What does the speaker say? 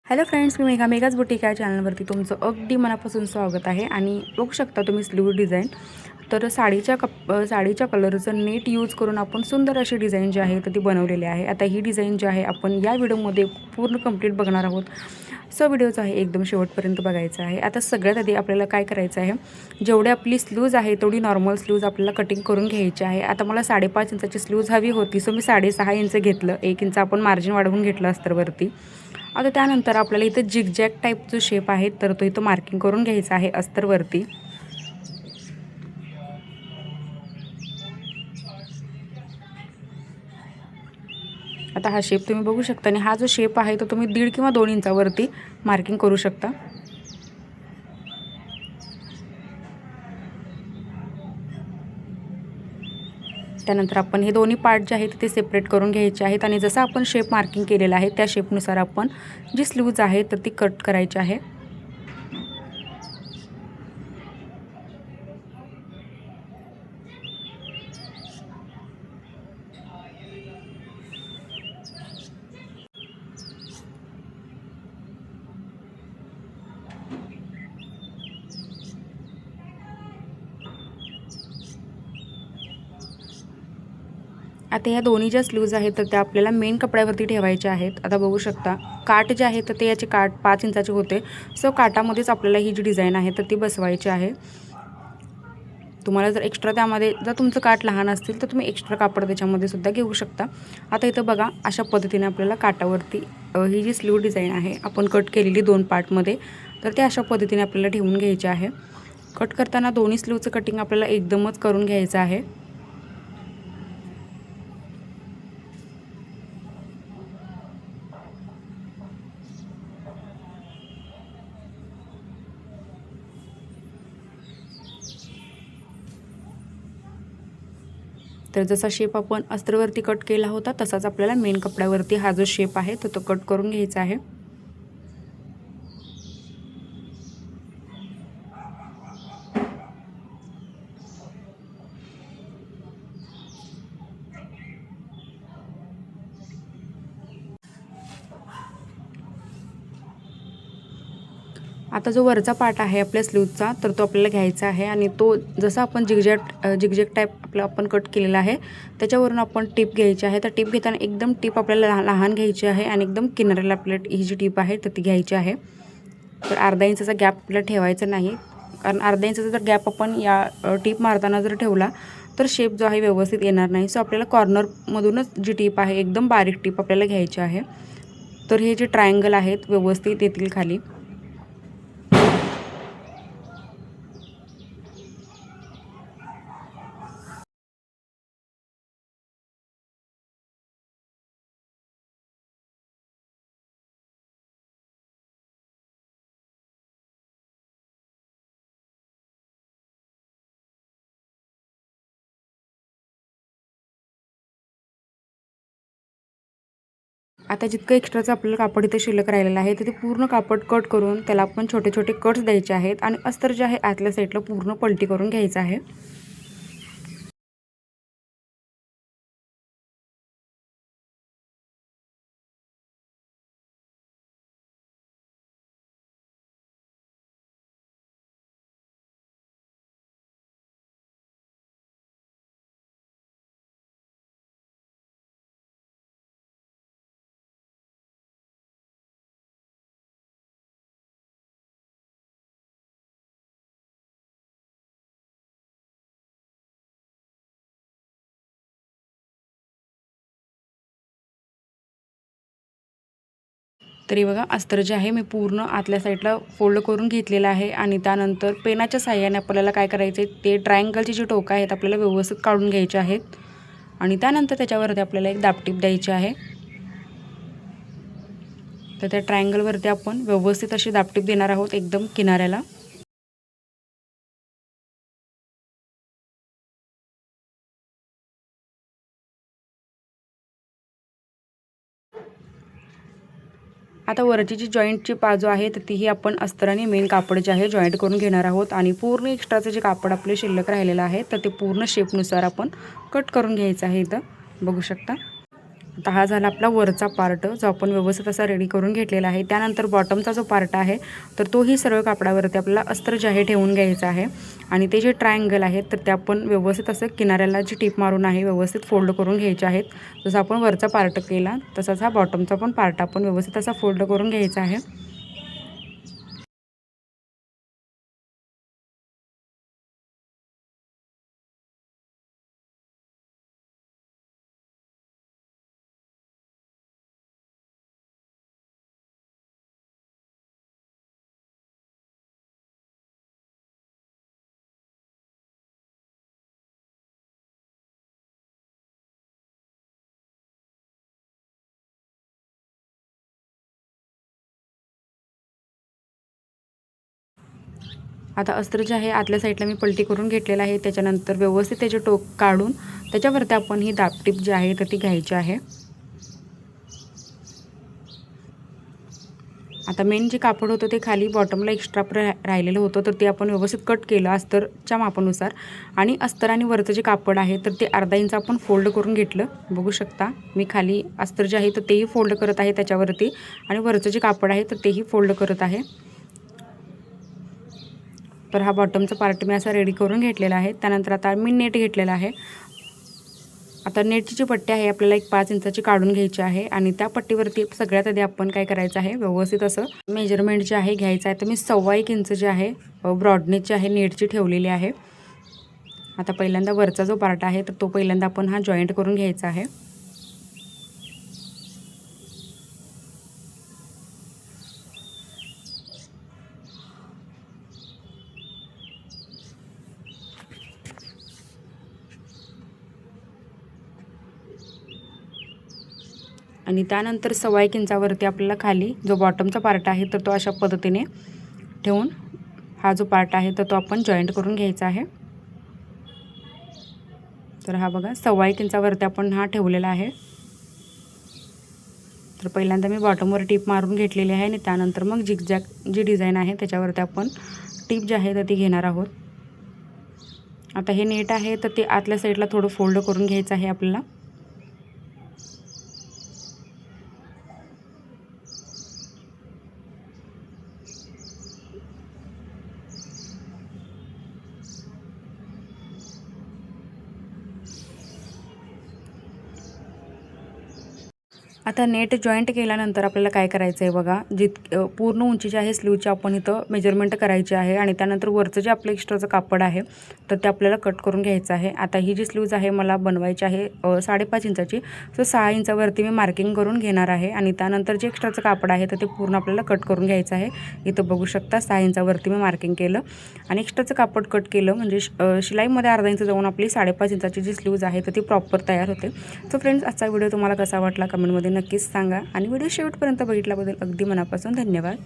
Hello friends, मी मेगाज boutique या चॅनलवरती तुमचं अगदी मनापासून स्वागत आहे। आणि बघू शकता तुम्ही स्लीव डिझाईन तर साडीच्या कलरचं नेट यूज करून आपण सुंदर अशी डिझाईन जी आहे तर ती बनवलेली आहे। आता ही डिझाईन जी आहे आपण या व्हिडिओमध्ये पूर्ण कंप्लीट बघणार आहोत। सो व्हिडिओ जो आहे एकदम शेवटपर्यंत बघायचा आहे। आता सगळ्यात आधी आपल्याला काय करायचं आहे, जेवढे आपली स्लीव्ज आहे तेवढी नॉर्मल स्लीव्ज आपल्याला कटिंग करून घ्यायची आहे। आता मला 5.5 इंचाची स्लीव्ज हवी होती, सो मी 6.5 इंच घेतलं, 1 इंच आपण मार्जिन वाढवून घेतलं अस्तरवरती। आता त्यानंतर आपल्याला इथं जिगजॅग टाइप जो शेप आहे तर तो इथं मार्किंग करून घ्यायचा आहे अस्तरवरती। आता हा शेप तुम्ही बघू शकता आणि हा जो शेप आहे तो तुम्ही 1.5 किंवा 2 इंचावरती मार्किंग करू शकता। त्यानंतर आपण हे दोन्ही पार्ट जे आहेत ते सेपरेट करून घ्यायचे आहेत आणि जसं आपण शेप मार्किंग केलेला आहे त्या शेपनुसार आपण जी स्लीव्ज आहे तर ती कट करायची आहे। आता या दोन्ही ज्या स्लीव्ज आहेत तर त्या आपल्याला मेन कपड्यावरती ठेवायच्या आहेत। आता बघू शकता काठ जे आहे तर ते याचे काठ 5 इंचाचे होते, सो काठामध्येच आपल्याला ही जी डिझाईन आहे तर ती बसवायची आहे। तुम्हाला जर एक्स्ट्रा त्यामध्ये जर तुमचं काठ लहान असतील तर तुम्ही एक्स्ट्रा कापड त्याच्यामध्ये सुद्धा घेऊ शकता। आता इथं बघा अशा पद्धतीने आपल्याला काठावरती ही जी स्लीव डिझाईन आहे आपण कट केलेली 2 पार्टमध्ये तर ते अशा पद्धतीने आपल्याला ठेवून घ्यायचे आहे। कट करताना दोन्ही स्लीवचं कटिंग आपल्याला एकदमच करून घ्यायचं आहे। तर जसा शेप आपण अस्तरवरती कट केला होता तसाच आपल्याला मेन कपड्यावरती हा जो शेप आहे तो कट करून घ्यायचा आहे। आता जो वरचा पार्ट आहे आपल्या स्लीवचा तर तो आपल्याला घ्यायचा आहे आणि तो जसा आपण जिगजॅग टाइप आपण कट केलेला आहे त्याच्यावरून आपण टिप घ्यायची आहे। तर टिप घेताना एकदम टिप आपल्याला लहान घ्यायची आहे आणि एकदम किनाऱ्याला आपल्याला ही जी टिप आहे तर ती घ्यायची आहे। तर अर्धा इंचाचा गॅप आपल्याला ठेवायचा नाही, कारण अर्धा इंचाचा जर गॅप आपण या टिप मारताना जर ठेवला तर शेप जो आहे व्यवस्थित येणार नाही। सो आपल्याला कॉर्नरमधूनच जी टिप आहे एकदम बारीक टिप आपल्याला घ्यायची आहे, तर हे जे ट्रायंगल आहेत व्यवस्थित येतील खाली। आता जितकं एक्स्ट्राचं आपल्याला कापड इथे शिल्लक राहिलेलं आहे ते पूर्ण कापड कट करून त्याला आपण छोटे छोटे कट्स द्यायचे आहेत आणि अस्तर जे आहे आतल्या साईडला पूर्ण पलटी करून घ्यायचं आहे। तरी बघा अस्तर जे आहे मी पूर्ण आतल्या साईडला फोल्ड करून घेतलेलं आहे आणि त्यानंतर पेनाच्या साहाय्याने आपल्याला काय करायचे, ते ट्रायंगलची जी टोकं आहेत आपल्याला व्यवस्थित काढून घ्यायचे आहेत आणि त्यानंतर त्याच्यावरती आपल्याला एक दाबटीप द्यायची आहे। तर त्या ट्रायंगलवरती आपण व्यवस्थित अशी दाबटीप देणार आहोत एकदम किनाऱ्याला। आता वरची जी जॉईंटची बाजू आहे तर तीही आपण अस्तराने मेन कापड जे आहे जॉईंट करून घेणार आहोत आणि पूर्ण एक्स्ट्राचं जे कापड आपले शिल्लक राहिलेलं आहे तर ते पूर्ण शेपनुसार आपण कट करून घ्यायचं आहे। इथं बघू शकता आता हा झाला आपला वरचा पार्ट जो आपण व्यवस्थित असा रेडी करून घेतलेला आहे। त्यानंतर बॉटमचा जो पार्ट आहे तर तोही सरळ कापडावरती आपल्याला अस्तर जे आहे ठेवून घ्यायचं आहे आणि ते जे ट्रायंगल आहेत तर ते आपण व्यवस्थित असं किनाऱ्याला जी टीप मारून आहे व्यवस्थित फोल्ड करून घ्यायचे आहेत। जसं आपण वरचा पार्ट केला तसाच हा बॉटमचा पण पार्ट आपण व्यवस्थित असा फोल्ड करून घ्यायचा आहे। आता अस्त्र जे आहे आतल्या साईडला मी पलटी करून घेतलेला आहे। त्याच्यानंतर व्यवस्थित त्याचे टोक काढून त्याच्यावरती आपण ही दाबटीप जी आहे तर ती घ्यायची आहे। आता मेन जे कापड होतं ते खाली बॉटमला एक्स्ट्रा राहिलेलं होतं तर ते आपण व्यवस्थित कट केलं अस्तरच्या मापानुसार आणि अस्तर आणि वरचं जे कापड आहे तर ते अर्धा इंच आपण फोल्ड करून घेतलं। बघू शकता मी खाली अस्तर जे आहे तर तेही फोल्ड करत आहे त्याच्यावरती आणि वरचं जे कापड आहे तर तेही फोल्ड करत आहे। तर हा बॉटमचा पार्ट मी असा रेडी करून घेतलेला आहे। त्यानंतर आता मी नेट घेतलेला आहे। आता नेटची जी पट्टी आहे आपल्याला एक 5 इंचाची काढून घ्यायची आहे आणि त्या पट्टीवरती सगळ्यात आधी आपण काय करायचं आहे व्यवस्थित असं मेजरमेंट जे आहे घ्यायचं आहे। तर मी 1.25 इंच जे आहे ब्रॉडनेस जे आहे नेटची ठेवलेली आहे। आता पहिल्यांदा वरचा जो पार्ट आहे तर तो पहिल्यांदा आपण हा जॉईंट करून घ्यायचा आहे। आणि त्यानंतर 1.25 इंचावरती आपल्याला खाली जो बॉटमचा पार्ट आहे तर तो अशा पद्धतीने ठेवून हा जो पार्ट आहे तर तो आपण जॉईंट करून घ्यायचा आहे। तर हा बघा 1.25 इंचावरती आपण हा ठेवलेला आहे। तर पहिल्यांदा मी बॉटमवर टीप मारून घेतलेली आहे आणि त्यानंतर मग झिगझॅग जी डिझाईन आहे त्याच्यावरती आपण टीप जी आहे तर ती घेणार आहोत। आता हे नेट आहे तर ते आतल्या साईडला थोडं फोल्ड करून घ्यायचं आहे आपल्याला। आता नेट जॉईंट केल्यानंतर आपल्याला काय करायचं आहे बघा, पूर्ण उंची जी आहे स्लीवची आपण इथं मेजरमेंट करायची आहे आणि त्यानंतर वरचं जे आपलं एक्स्ट्राचं कापड आहे तर ते आपल्याला कट करून घ्यायचं आहे। आता ही जी स्लीव्ज आहे मला बनवायची आहे 5.5 इंचाची, सो 6 इंचावरती मी मार्किंग करून घेणार आहे आणि त्यानंतर जे एक्स्ट्राचं कापड आहे तर ते पूर्ण आपल्याला कट करून घ्यायचं आहे। इथं बघू शकता 6 इंचावरती मी मार्किंग केलं आणि एक्स्ट्राचं कापड कट केलं म्हणजे शिलाईमध्ये अर्धा इंच जाऊन आपली 5.5 इंचाची जी स्लीव्ज आहे तर ती प्रॉपर तयार होते। सो फ्रेंड्स, आजचा व्हिडिओ तुम्हाला कसा वाटला कमेंटमध्ये नक्कीच सांगा आणि व्हिडिओ शेवटपर्यंत बघितल्याबद्दल अगदी मनापासून धन्यवाद।